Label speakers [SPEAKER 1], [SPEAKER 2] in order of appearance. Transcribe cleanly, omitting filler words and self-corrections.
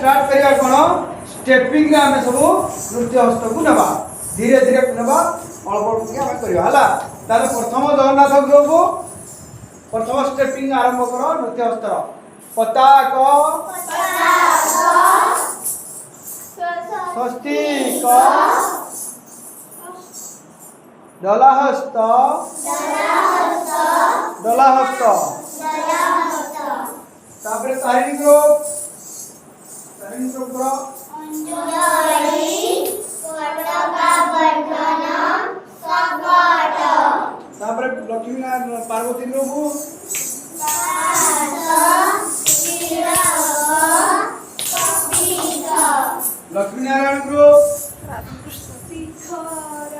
[SPEAKER 1] start करिया कोन stepping रे हमें सब नृत्य हस्त को नबा धीरे धीरे नबा अल्प अल्प के हमें करियो हला ताले प्रथम जगन्नाथ ग्रुप प्रथम स्टेपिंग आरंभ करो नृत्य हस्त पताक स्वस्तिक दलहस्त दलहस्त तापरे तारिणी ग्रुप करो
[SPEAKER 2] अंजलि पटका बर्धन सकट
[SPEAKER 1] तापरे लक्ष्मी नारायण पार्वती ग्रुप लक्ष्मी नारायण ग्रुप
[SPEAKER 2] शिखर